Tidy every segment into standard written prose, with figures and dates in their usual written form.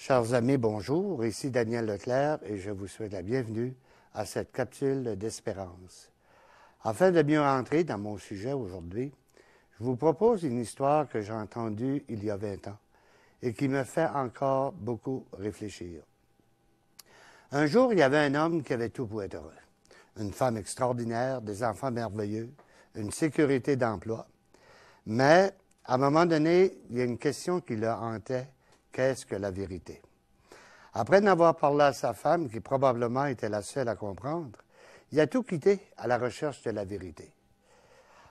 Chers amis, bonjour. Ici Daniel Leclerc et je vous souhaite la bienvenue à cette capsule d'espérance. Afin de mieux entrer dans mon sujet aujourd'hui, je vous propose une histoire que j'ai entendue il y a 20 ans et qui me fait encore beaucoup réfléchir. Un jour, il y avait un homme qui avait tout pour être heureux. Une femme extraordinaire, des enfants merveilleux, une sécurité d'emploi. Mais, à un moment donné, il y a une question qui le hantait. Qu'est-ce que la vérité? Après n'avoir parlé à sa femme, qui probablement était la seule à comprendre, il a tout quitté à la recherche de la vérité.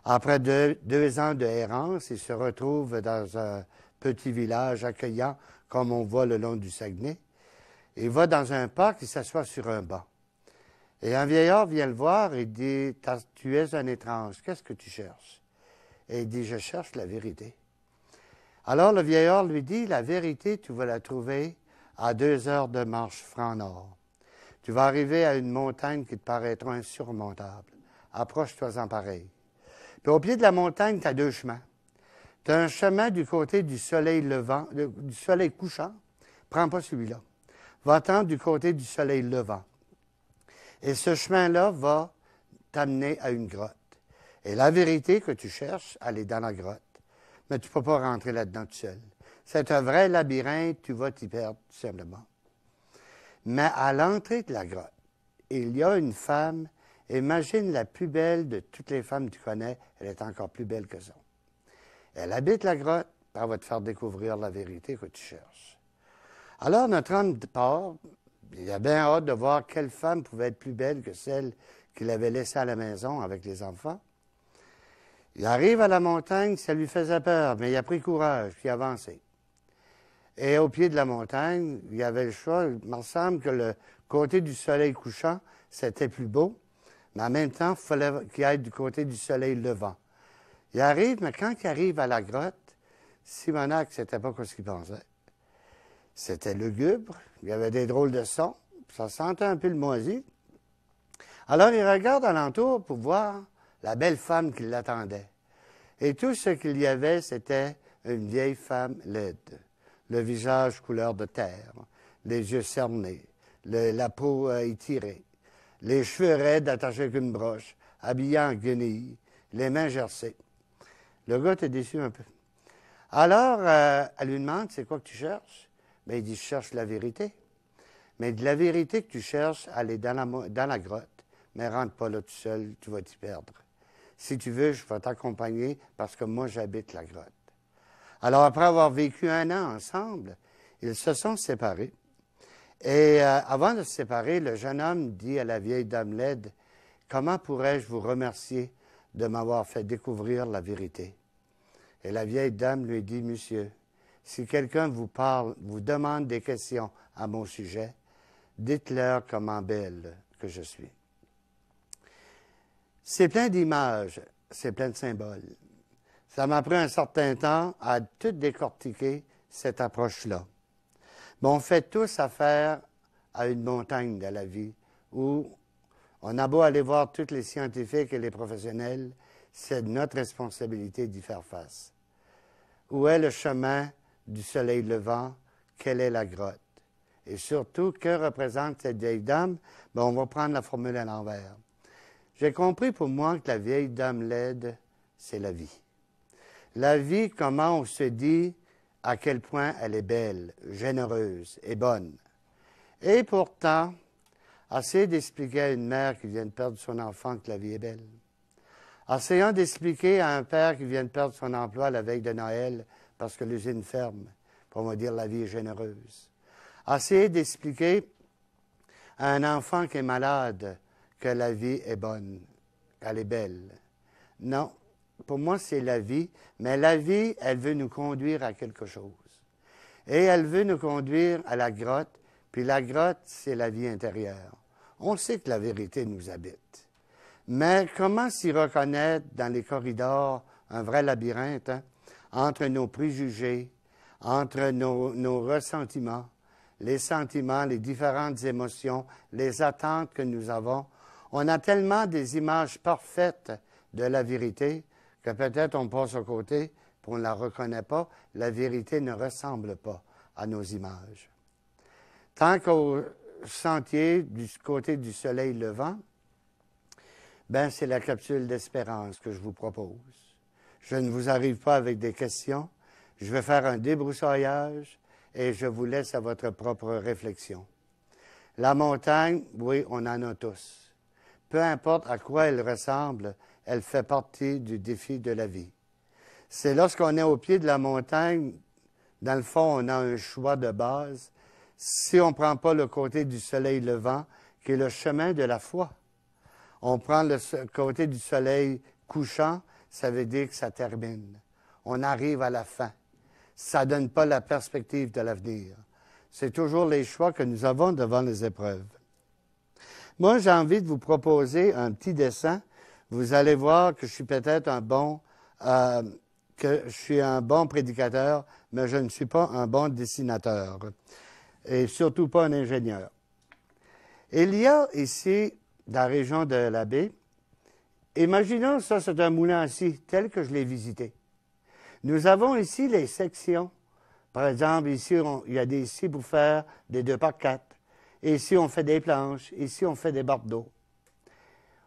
Après deux ans de errance, il se retrouve dans un petit village accueillant, comme on voit le long du Saguenay. Il va dans un parc, il s'assoit sur un banc. Et un vieillard vient le voir et dit « Tu es un étrange, qu'est-ce que tu cherches? » Et il dit « Je cherche la vérité. » Alors le vieillard lui dit « La vérité, tu vas la trouver à 2 heures de marche franc nord. Tu vas arriver à une montagne qui te paraîtra insurmontable. Approche-toi-en pareil. Puis au pied de la montagne, tu as 2 chemins. Tu as un chemin du côté du soleil levant, du soleil couchant. Prends pas celui-là. Va-t'en du côté du soleil levant. Et ce chemin-là va t'amener à une grotte. Et la vérité que tu cherches, elle est dans la grotte. Mais tu ne peux pas rentrer là-dedans tout seul. C'est un vrai labyrinthe, tu vas t'y perdre, tout simplement. Mais à l'entrée de la grotte, il y a une femme, imagine la plus belle de toutes les femmes que tu connais, elle est encore plus belle que ça. Elle habite la grotte, elle va te faire découvrir la vérité que tu cherches. Alors notre homme part, il a bien hâte de voir quelle femme pouvait être plus belle que celle qu'il avait laissée à la maison avec les enfants. Il arrive à la montagne, ça lui faisait peur, mais il a pris courage, puis il a avancé. Et au pied de la montagne, il y avait le choix. Il me semble que le côté du soleil couchant, c'était plus beau, mais en même temps, il fallait qu'il aille du côté du soleil levant. Il arrive, mais quand il arrive à la grotte, Simonac, c'était pas ce qu'il pensait. C'était lugubre, il y avait des drôles de sons, ça sentait un peu le moisi. Alors il regarde alentour pour voir la belle femme qui l'attendait. Et tout ce qu'il y avait, c'était une vieille femme laide, le visage couleur de terre, les yeux cernés, la peau étirée, les cheveux raides attachés avec une broche, habillée en guenille, les mains gercées. Le gars était déçu un peu. Alors, elle lui demande, c'est quoi que tu cherches? Bien, il dit, je cherche la vérité. Mais de la vérité que tu cherches, elle est dans la grotte. Mais rentre pas là tout seul, tu vas t'y perdre. Si tu veux, je vais t'accompagner parce que moi, j'habite la grotte. Alors, après avoir vécu 1 an ensemble, ils se sont séparés. Et avant de se séparer, le jeune homme dit à la vieille dame laide, « Comment pourrais-je vous remercier de m'avoir fait découvrir la vérité? » Et la vieille dame lui dit, « Monsieur, si quelqu'un vous parle, vous demande des questions à mon sujet, dites-leur comment belle que je suis. » C'est plein d'images, c'est plein de symboles. Ça m'a pris un certain temps à tout décortiquer cette approche-là. Mais on fait tous affaire à une montagne de la vie où on a beau aller voir tous les scientifiques et les professionnels, c'est notre responsabilité d'y faire face. Où est le chemin du soleil levant? Quelle est la grotte? Et surtout, que représente cette vieille dame? Bien, on va prendre la formule à l'envers. J'ai compris pour moi que la vieille dame laide, c'est la vie. La vie, comment on se dit à quel point elle est belle, généreuse et bonne. Et pourtant, essayer d'expliquer à une mère qui vient de perdre son enfant que la vie est belle. Essayant d'expliquer à un père qui vient de perdre son emploi à la veille de Noël parce que l'usine ferme, pour me dire la vie est généreuse. Essayer d'expliquer à un enfant qui est malade que la vie est bonne, qu'elle est belle. Non, pour moi, c'est la vie, mais la vie, elle veut nous conduire à quelque chose. Et elle veut nous conduire à la grotte, puis la grotte, c'est la vie intérieure. On sait que la vérité nous habite. Mais comment s'y reconnaître dans les corridors, un vrai labyrinthe, hein, entre nos préjugés, entre nos ressentiments, les sentiments, les différentes émotions, les attentes que nous avons. On a tellement des images parfaites de la vérité que peut-être on passe à côté et on ne la reconnaît pas. La vérité ne ressemble pas à nos images. Tant qu'au sentier du côté du soleil levant, ben c'est la capsule d'espérance que je vous propose. Je ne vous arrive pas avec des questions. Je vais faire un débroussaillage et je vous laisse à votre propre réflexion. La montagne, oui, on en a tous. Peu importe à quoi elle ressemble, elle fait partie du défi de la vie. C'est lorsqu'on est au pied de la montagne, dans le fond, on a un choix de base. Si on ne prend pas le côté du soleil levant, qui est le chemin de la foi, on prend le côté du soleil couchant, ça veut dire que ça termine. On arrive à la fin. Ça ne donne pas la perspective de l'avenir. C'est toujours les choix que nous avons devant les épreuves. Moi, j'ai envie de vous proposer un petit dessin. Vous allez voir que je suis peut-être un bon prédicateur, mais je ne suis pas un bon dessinateur. Et surtout pas un ingénieur. Il y a ici, dans la région de la baie, imaginons ça, c'est un moulin à scie, tel que je l'ai visité. Nous avons ici les sections. Par exemple, ici, il y a des scies pour faire des 2x4. Et ici, on fait des planches. Ici, on fait des barres d'eau.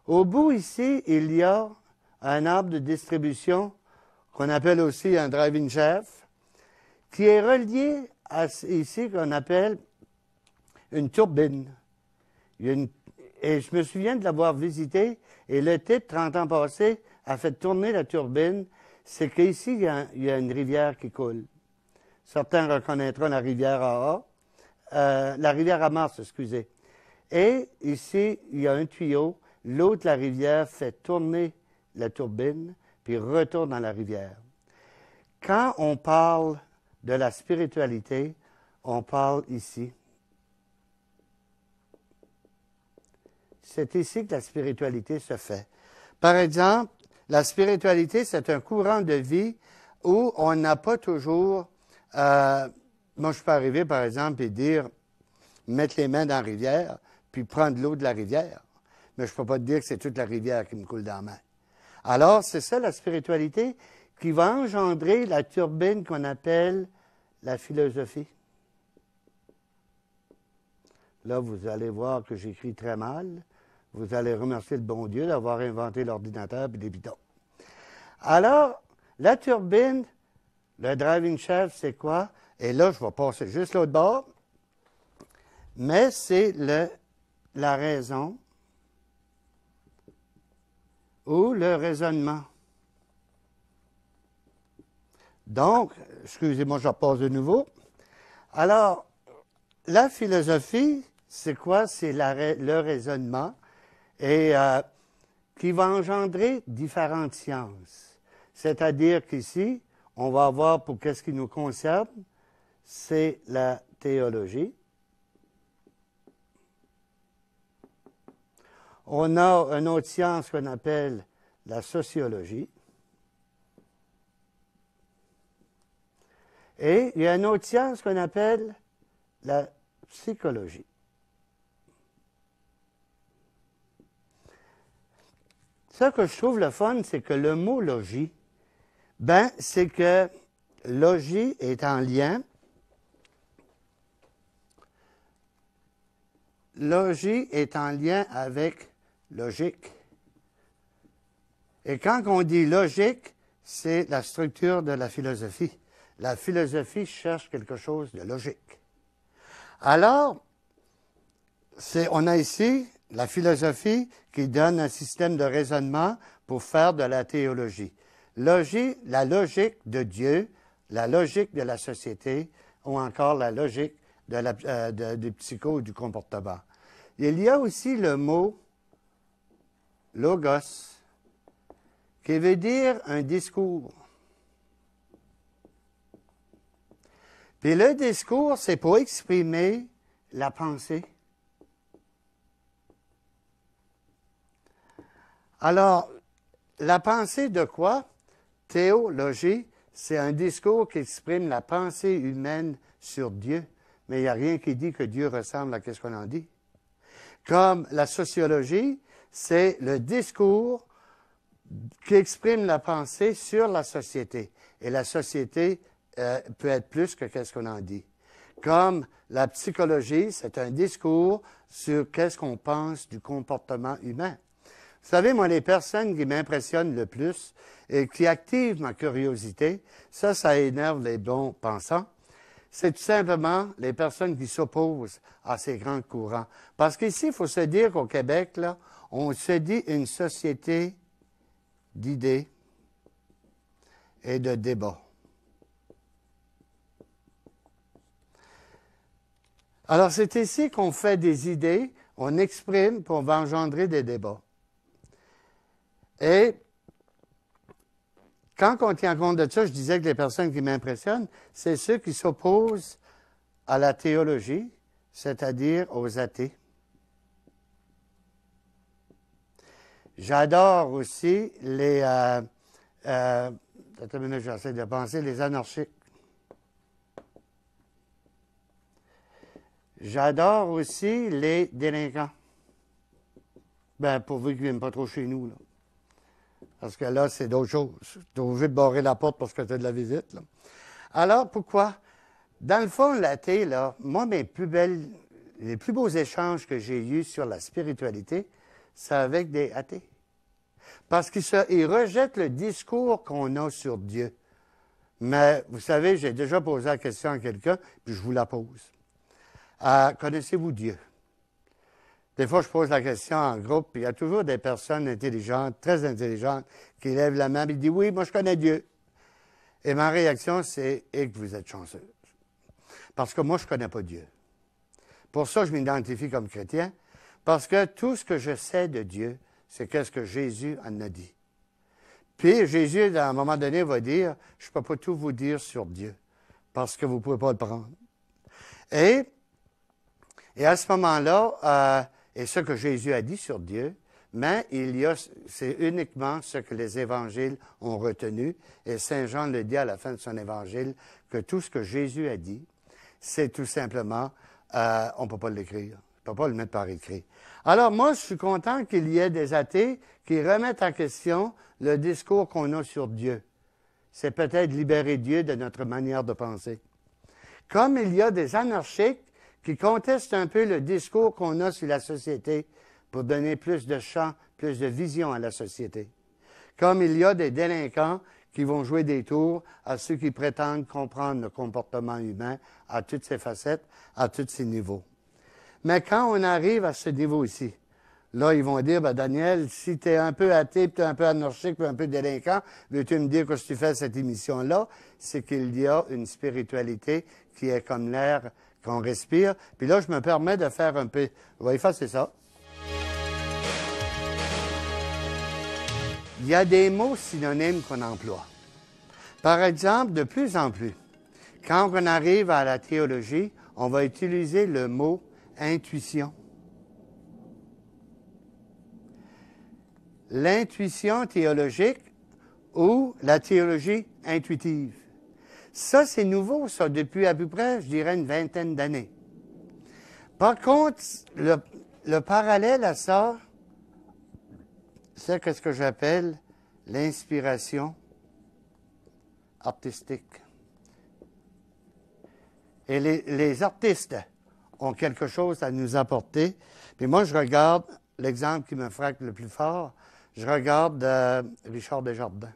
Au bout, ici, il y a un arbre de distribution qu'on appelle aussi un driving shaft, qui est relié à ici qu'on appelle une turbine. Et je me souviens de l'avoir visité, et le type, 30 ans passés, a fait tourner la turbine. C'est qu'ici, il y a une rivière qui coule. Certains reconnaîtront la rivière la rivière à Mars, excusez. Et ici, il y a un tuyau. L'autre, la rivière, fait tourner la turbine, puis retourne dans la rivière. Quand on parle de la spiritualité, on parle ici. C'est ici que la spiritualité se fait. Par exemple, la spiritualité, c'est un courant de vie où on n'a pas toujours... moi, je peux arriver, par exemple, et dire, mettre les mains dans la rivière, puis prendre l'eau de la rivière. Mais je ne peux pas te dire que c'est toute la rivière qui me coule dans la main. Alors, c'est ça la spiritualité qui va engendrer la turbine qu'on appelle la philosophie. Là, vous allez voir que j'écris très mal. Vous allez remercier le bon Dieu d'avoir inventé l'ordinateur et des bidons. Alors, la turbine, le driving shaft, c'est quoi? Et là, je vais passer juste l'autre bord. Mais c'est la raison ou le raisonnement. Donc, excusez-moi, je repasse de nouveau. Alors, la philosophie, c'est quoi? C'est le raisonnement et qui va engendrer différentes sciences. C'est-à-dire qu'ici, on va avoir, pour qu'est-ce qui nous concerne, c'est la théologie. On a une autre science qu'on appelle la sociologie. Et il y a une autre science qu'on appelle la psychologie. Ce que je trouve le fun, c'est que le mot logis, c'est que logis est en lien. Logis est en lien avec logique. Et quand on dit logique, c'est la structure de la philosophie. La philosophie cherche quelque chose de logique. Alors, on a ici la philosophie qui donne un système de raisonnement pour faire de la théologie. La logique de Dieu, la logique de la société, ou encore la logique du psycho ou du comportement. Il y a aussi le mot logos, qui veut dire un discours. Puis le discours, c'est pour exprimer la pensée. Alors, la pensée de quoi? Théologie, c'est un discours qui exprime la pensée humaine sur Dieu. Mais il n'y a rien qui dit que Dieu ressemble à ce qu'on en dit. Comme la sociologie, c'est le discours qui exprime la pensée sur la société. Et la société peut être plus que ce qu'on en dit. comme la psychologie, c'est un discours sur qu'est-ce qu'on pense du comportement humain. Vous savez, moi, les personnes qui m'impressionnent le plus et qui activent ma curiosité, ça énerve les bons pensants, c'est tout simplement les personnes qui s'opposent à ces grands courants. Parce qu'ici, il faut se dire qu'au Québec, là, on se dit une société d'idées et de débats. Alors, c'est ici qu'on fait des idées, on exprime, puis on va engendrer des débats. Et quand on tient compte de ça, je disais que les personnes qui m'impressionnent, c'est ceux qui s'opposent à la théologie, c'est-à-dire aux athées. J'adore aussi les... attends une minute, j'essaie de penser, les anarchiques. J'adore aussi les délinquants. Ben, pourvu qu'ils ne viennent pas trop chez nous, là. Parce que là, c'est d'autres choses. Tu es obligé de barrer la porte parce que tu as de la visite, là. Alors, pourquoi? Dans le fond, l'athée, là, moi, les plus beaux échanges que j'ai eus sur la spiritualité, c'est avec des athées. Parce qu'ils rejettent le discours qu'on a sur Dieu. Mais, vous savez, j'ai déjà posé la question à quelqu'un, puis je vous la pose. Connaissez-vous Dieu? Des fois, je pose la question en groupe, puis il y a toujours des personnes intelligentes, très intelligentes, qui lèvent la main et disent « Oui, moi, je connais Dieu. » Et ma réaction, c'est « Et que vous êtes chanceuse. » Parce que moi, je ne connais pas Dieu. Pour ça, je m'identifie comme chrétien, parce que tout ce que je sais de Dieu, c'est qu'est-ce que Jésus en a dit. Puis, Jésus, à un moment donné, va dire « Je ne peux pas tout vous dire sur Dieu, parce que vous ne pouvez pas le prendre. » Et à ce moment-là, et ce que Jésus a dit sur Dieu, mais c'est uniquement ce que les évangiles ont retenu. Et Saint Jean le dit à la fin de son évangile, que tout ce que Jésus a dit, c'est tout simplement, on ne peut pas l'écrire. On ne peut pas le mettre par écrit. Alors moi, je suis content qu'il y ait des athées qui remettent en question le discours qu'on a sur Dieu. C'est peut-être libérer Dieu de notre manière de penser. Comme il y a des anarchiques qui contestent un peu le discours qu'on a sur la société pour donner plus de champ, plus de vision à la société. Comme il y a des délinquants qui vont jouer des tours à ceux qui prétendent comprendre le comportement humain à toutes ses facettes, à tous ses niveaux. Mais quand on arrive à ce niveau ici, là, ils vont dire, ben Daniel, si tu es un peu athée, puis tu es un peu anarchique, puis un peu délinquant, veux-tu me dire que si tu fais cette émission-là, c'est qu'il y a une spiritualité qui est comme l'air qu'on respire. Puis là, je me permets de faire un peu... On va effacer ça. Il y a des mots synonymes qu'on emploie. Par exemple, de plus en plus, quand on arrive à la théologie, on va utiliser le mot intuition. L'intuition théologique ou la théologie intuitive. Ça, c'est nouveau, ça, depuis à peu près, je dirais, une vingtaine d'années. Par contre, le parallèle à ça, c'est ce que j'appelle l'inspiration artistique. Et les artistes ont quelque chose à nous apporter. Puis moi, je regarde l'exemple qui me frappe le plus fort, je regarde Richard Desjardins,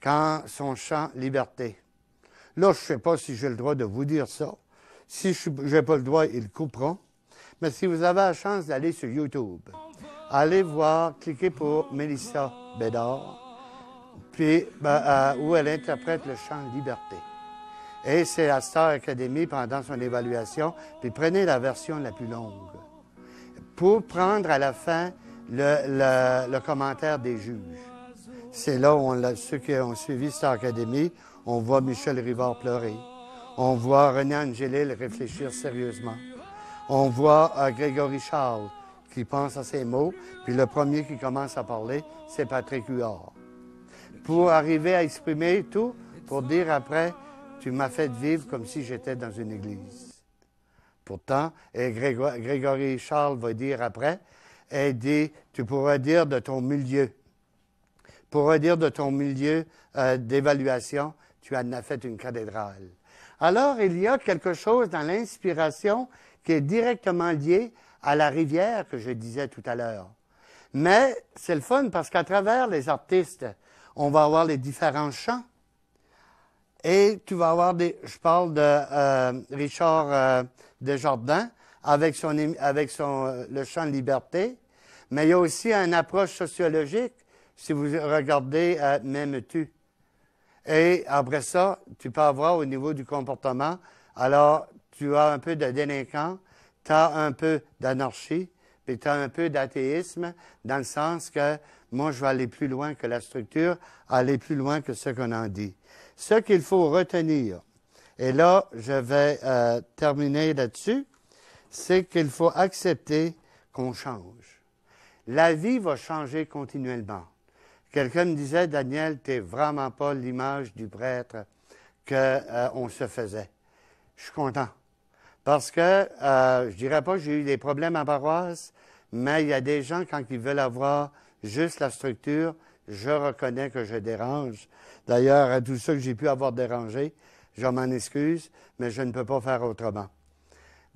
quand son chant « Liberté ». Là, je ne sais pas si j'ai le droit de vous dire ça. Si je n'ai pas le droit, ils le couperont. Mais si vous avez la chance d'aller sur YouTube, allez voir, cliquez pour Mélissa Bédard, puis où elle interprète le chant « Liberté ». Et c'est à Star Academy pendant son évaluation, puis prenez la version la plus longue pour prendre à la fin le commentaire des juges. C'est là où ceux qui ont suivi Star Academy, on voit Michel Rivard pleurer. On voit René Angélil réfléchir sérieusement. On voit Grégory Charles qui pense à ses mots, puis le premier qui commence à parler, c'est Patrick Huard. Pour arriver à exprimer tout, pour dire après, tu m'as fait vivre comme si j'étais dans une église. Pourtant, et Grégory Charles va dire après, elle dit, tu pourrais dire de ton milieu. Pourrais dire de ton milieu d'évaluation, tu en as fait une cathédrale. Alors, il y a quelque chose dans l'inspiration qui est directement lié à la rivière que je disais tout à l'heure. Mais c'est le fun parce qu'à travers les artistes, on va avoir les différents chants. Et tu vas avoir je parle de Richard Desjardins avec le chant Liberté, mais il y a aussi une approche sociologique, si vous regardez M'aimes-tu. Et après ça, tu peux avoir au niveau du comportement, alors tu as un peu de délinquant, tu as un peu d'anarchie, puis tu as un peu d'athéisme, dans le sens que moi, je vais aller plus loin que la structure, aller plus loin que ce qu'on en dit. Ce qu'il faut retenir, et là, je vais terminer là-dessus, c'est qu'il faut accepter qu'on change. La vie va changer continuellement. Quelqu'un me disait, Daniel, tu n'es vraiment pas l'image du prêtre qu'on se faisait. Je suis content. Parce que, je dirais pas que j'ai eu des problèmes à paroisse, mais il y a des gens, quand ils veulent avoir juste la structure, je reconnais que je dérange. D'ailleurs, à tout ça que j'ai pu avoir dérangé, je m'en excuse, mais je ne peux pas faire autrement.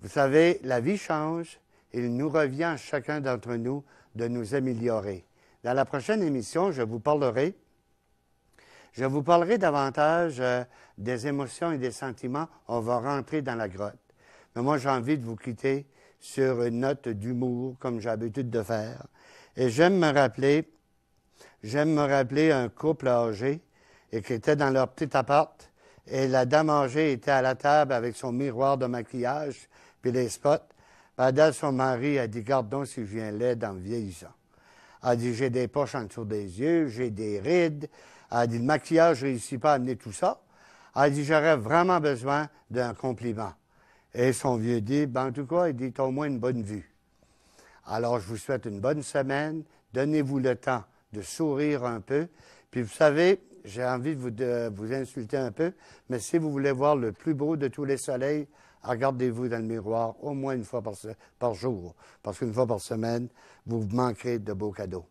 Vous savez, la vie change et il nous revient à chacun d'entre nous de nous améliorer. Dans la prochaine émission, je vous parlerai davantage des émotions et des sentiments. On va rentrer dans la grotte. Mais moi, j'ai envie de vous quitter sur une note d'humour, comme j'ai l'habitude de faire. Et j'aime me rappeler un couple âgé et qui était dans leur petit appart. Et la dame âgée était à la table avec son miroir de maquillage puis les spots. Puis son mari a dit, garde donc si je viens laid en vieillissant. Elle a dit, j'ai des poches en dessous des yeux, j'ai des rides. Elle a dit, le maquillage, je ne réussis pas à amener tout ça. Elle a dit, j'aurais vraiment besoin d'un compliment. Et son vieux dit, ben, en tout cas, il dit, tu as au moins une bonne vue. Alors, je vous souhaite une bonne semaine. Donnez-vous le temps de sourire un peu. Puis, vous savez, j'ai envie de vous insulter un peu, mais si vous voulez voir le plus beau de tous les soleils, regardez-vous dans le miroir au moins une fois par jour, parce qu'une fois par semaine, vous manquerez de beaux cadeaux.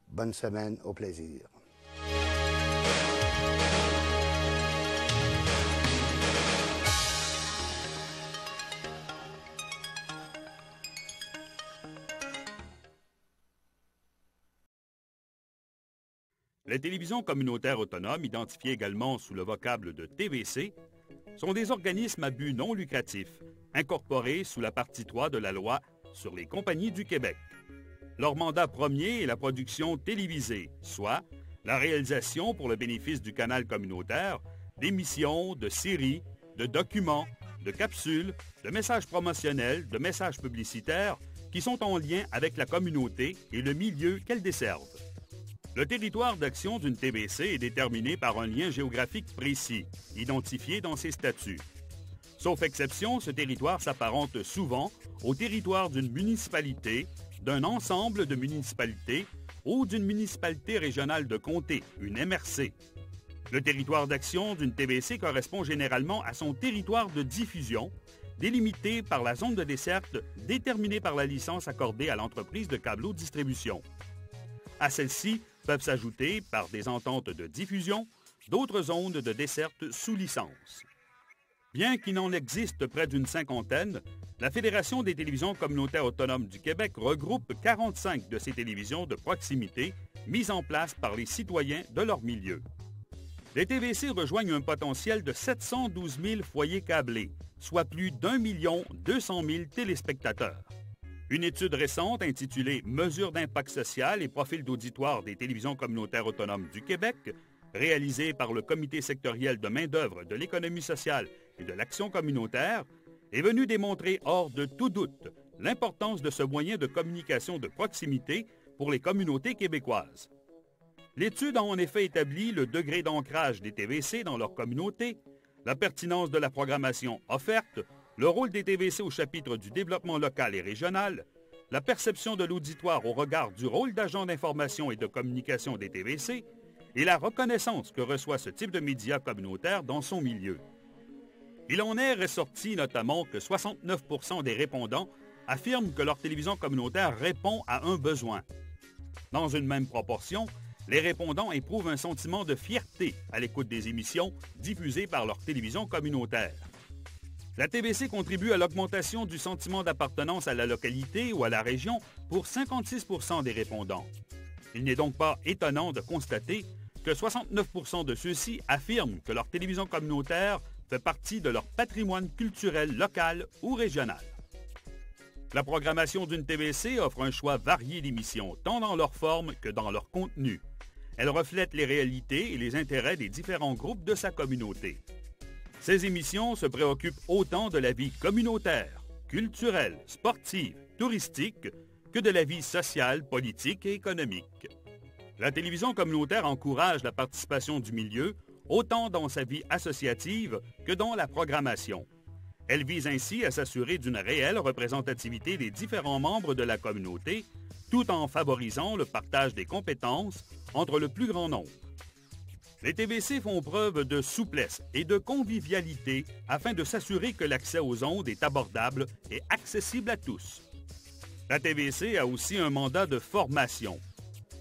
Bonne semaine, au plaisir. Les télévisions communautaires autonomes, identifiées également sous le vocable de TVC, sont des organismes à but non lucratif, incorporés sous la partie 3 de la loi sur les compagnies du Québec. Leur mandat premier est la production télévisée, soit la réalisation pour le bénéfice du canal communautaire d'émissions, de séries, de documents, de capsules, de messages promotionnels, de messages publicitaires qui sont en lien avec la communauté et le milieu qu'elle desserve. Le territoire d'action d'une TVC est déterminé par un lien géographique précis, identifié dans ses statuts. Sauf exception, ce territoire s'apparente souvent au territoire d'une municipalité, d'un ensemble de municipalités ou d'une municipalité régionale de comté, une MRC. Le territoire d'action d'une TVC correspond généralement à son territoire de diffusion, délimité par la zone de desserte déterminée par la licence accordée à l'entreprise de câbleau-distribution. À celle-ci peuvent s'ajouter, par des ententes de diffusion, d'autres zones de desserte sous licence. Bien qu'il en existe près d'une cinquantaine, la Fédération des télévisions communautaires autonomes du Québec regroupe 45 de ces télévisions de proximité mises en place par les citoyens de leur milieu. Les TVC rejoignent un potentiel de 712 000 foyers câblés, soit plus d'1 200 000 téléspectateurs. Une étude récente intitulée « Mesures d'impact social et profil d'auditoire des télévisions communautaires autonomes du Québec », réalisée par le Comité sectoriel de main-d'œuvre de l'économie sociale et de l'action communautaire, est venue démontrer hors de tout doute l'importance de ce moyen de communication de proximité pour les communautés québécoises. L'étude a en effet établi le degré d'ancrage des TVC dans leur communauté, la pertinence de la programmation offerte, le rôle des TVC au chapitre du développement local et régional, la perception de l'auditoire au regard du rôle d'agent d'information et de communication des TVC et la reconnaissance que reçoit ce type de médias communautaires dans son milieu. Il en est ressorti notamment que 69 % des répondants affirment que leur télévision communautaire répond à un besoin. Dans une même proportion, les répondants éprouvent un sentiment de fierté à l'écoute des émissions diffusées par leur télévision communautaire. La TVC contribue à l'augmentation du sentiment d'appartenance à la localité ou à la région pour 56 % des répondants. Il n'est donc pas étonnant de constater que 69 % de ceux-ci affirment que leur télévision communautaire fait partie de leur patrimoine culturel local ou régional. La programmation d'une TVC offre un choix varié d'émissions, tant dans leur forme que dans leur contenu. Elle reflète les réalités et les intérêts des différents groupes de sa communauté. Ces émissions se préoccupent autant de la vie communautaire, culturelle, sportive, touristique, que de la vie sociale, politique et économique. La télévision communautaire encourage la participation du milieu, autant dans sa vie associative que dans la programmation. Elle vise ainsi à s'assurer d'une réelle représentativité des différents membres de la communauté, tout en favorisant le partage des compétences entre le plus grand nombre. Les TVC font preuve de souplesse et de convivialité afin de s'assurer que l'accès aux ondes est abordable et accessible à tous. La TVC a aussi un mandat de formation.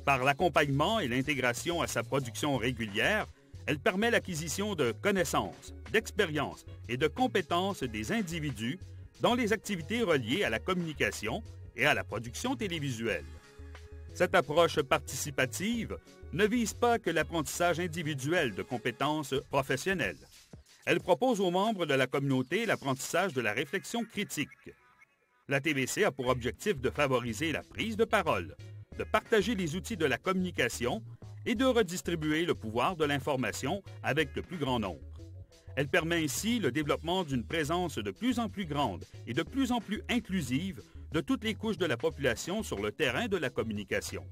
Par l'accompagnement et l'intégration à sa production régulière, elle permet l'acquisition de connaissances, d'expériences et de compétences des individus dans les activités reliées à la communication et à la production télévisuelle. Cette approche participative ne vise pas que l'apprentissage individuel de compétences professionnelles. Elle propose aux membres de la communauté l'apprentissage de la réflexion critique. La TVC a pour objectif de favoriser la prise de parole, de partager les outils de la communication et de redistribuer le pouvoir de l'information avec le plus grand nombre. Elle permet ainsi le développement d'une présence de plus en plus grande et de plus en plus inclusive de toutes les couches de la population sur le terrain de la communication.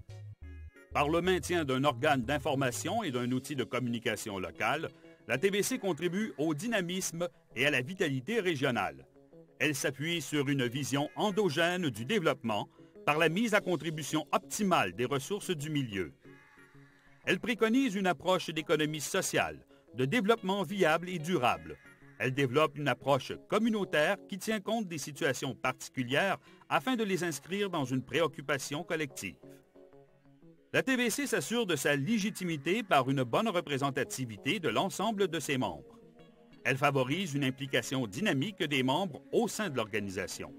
Par le maintien d'un organe d'information et d'un outil de communication local, la TVC contribue au dynamisme et à la vitalité régionale. Elle s'appuie sur une vision endogène du développement par la mise à contribution optimale des ressources du milieu. Elle préconise une approche d'économie sociale, de développement viable et durable. Elle développe une approche communautaire qui tient compte des situations particulières afin de les inscrire dans une préoccupation collective. La TVC s'assure de sa légitimité par une bonne représentativité de l'ensemble de ses membres. Elle favorise une implication dynamique des membres au sein de l'organisation.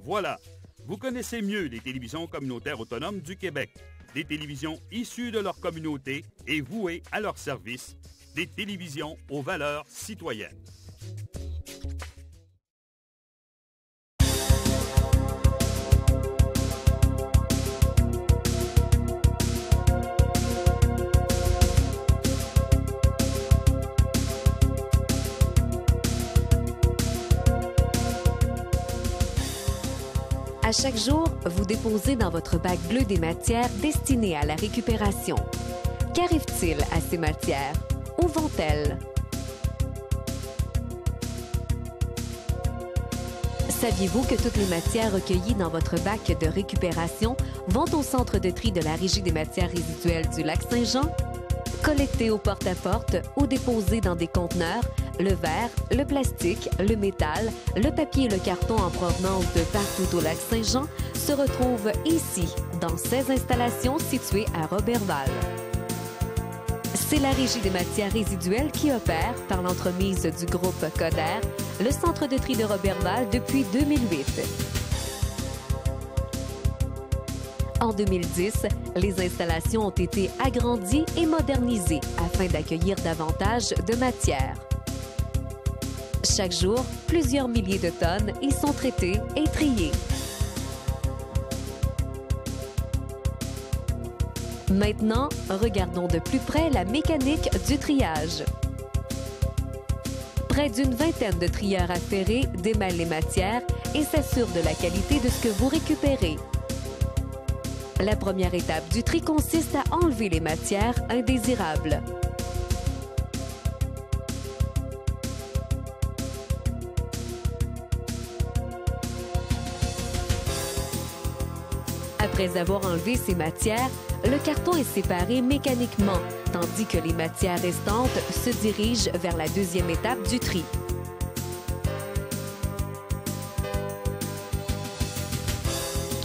Voilà, vous connaissez mieux les télévisions communautaires autonomes du Québec, des télévisions issues de leur communauté et vouées à leur service, des télévisions aux valeurs citoyennes. À chaque jour, vous déposez dans votre bac bleu des matières destinées à la récupération. Qu'arrive-t-il à ces matières? Où vont-elles? Saviez-vous que toutes les matières recueillies dans votre bac de récupération vont au centre de tri de la Régie des matières résiduelles du Lac-Saint-Jean? Collectées au porte-à-porte ou déposées dans des conteneurs, le verre, le plastique, le métal, le papier et le carton en provenance de partout au Lac-Saint-Jean se retrouvent ici, dans 16 installations situées à Roberval. C'est la Régie des matières résiduelles qui opère, par l'entremise du groupe Coder, le centre de tri de Roberval depuis 2008. En 2010, les installations ont été agrandies et modernisées afin d'accueillir davantage de matières. Chaque jour, plusieurs milliers de tonnes y sont traitées et triées. Maintenant, regardons de plus près la mécanique du triage. Près d'une vingtaine de trieurs affairés démêlent les matières et s'assurent de la qualité de ce que vous récupérez. La première étape du tri consiste à enlever les matières indésirables. Après avoir enlevé ces matières, le carton est séparé mécaniquement, tandis que les matières restantes se dirigent vers la deuxième étape du tri.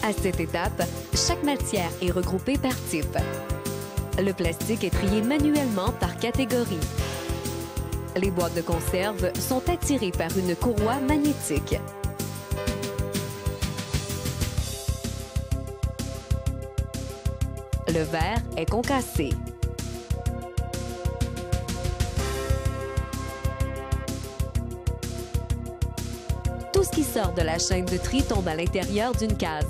À cette étape, chaque matière est regroupée par type. Le plastique est trié manuellement par catégorie. Les boîtes de conserve sont attirées par une courroie magnétique. Le verre est concassé. Tout ce qui sort de la chaîne de tri tombe à l'intérieur d'une case.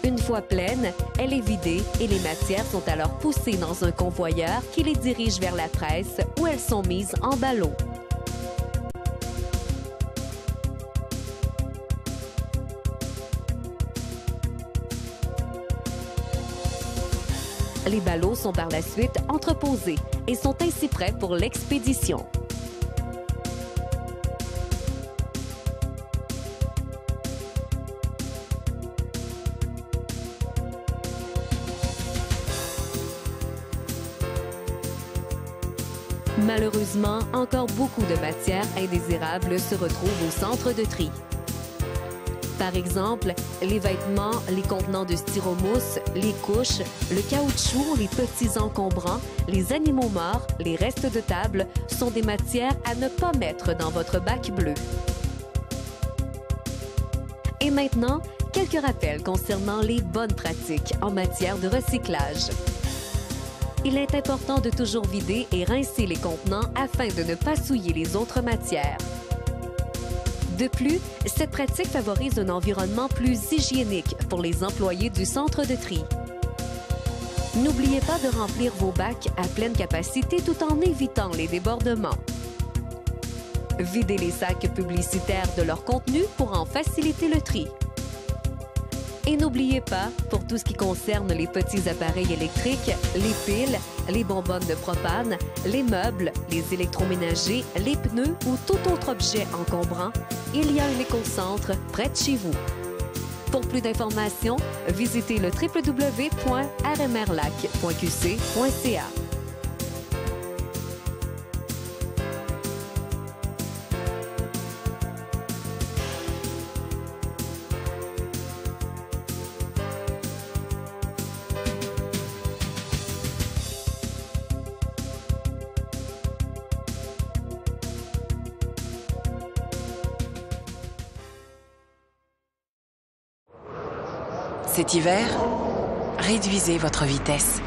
Une fois pleine, elle est vidée et les matières sont alors poussées dans un convoyeur qui les dirige vers la presse où elles sont mises en ballots. Les ballots sont par la suite entreposés et sont ainsi prêts pour l'expédition. Malheureusement, encore beaucoup de matières indésirables se retrouvent au centre de tri. Par exemple, les vêtements, les contenants de styromousse, les couches, le caoutchouc, les petits encombrants, les animaux morts, les restes de table sont des matières à ne pas mettre dans votre bac bleu. Et maintenant, quelques rappels concernant les bonnes pratiques en matière de recyclage. Il est important de toujours vider et rincer les contenants afin de ne pas souiller les autres matières. De plus, cette pratique favorise un environnement plus hygiénique pour les employés du centre de tri. N'oubliez pas de remplir vos bacs à pleine capacité tout en évitant les débordements. Videz les sacs publicitaires de leur contenu pour en faciliter le tri. Et n'oubliez pas, pour tout ce qui concerne les petits appareils électriques, les piles, les bonbonnes de propane, les meubles, les électroménagers, les pneus ou tout autre objet encombrant, il y a un écocentre près de chez vous. Pour plus d'informations, visitez le www.rmrlac.qc.ca. Cet hiver, réduisez votre vitesse.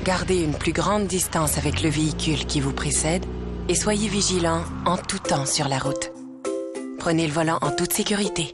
Gardez une plus grande distance avec le véhicule qui vous précède et soyez vigilant en tout temps sur la route. Prenez le volant en toute sécurité.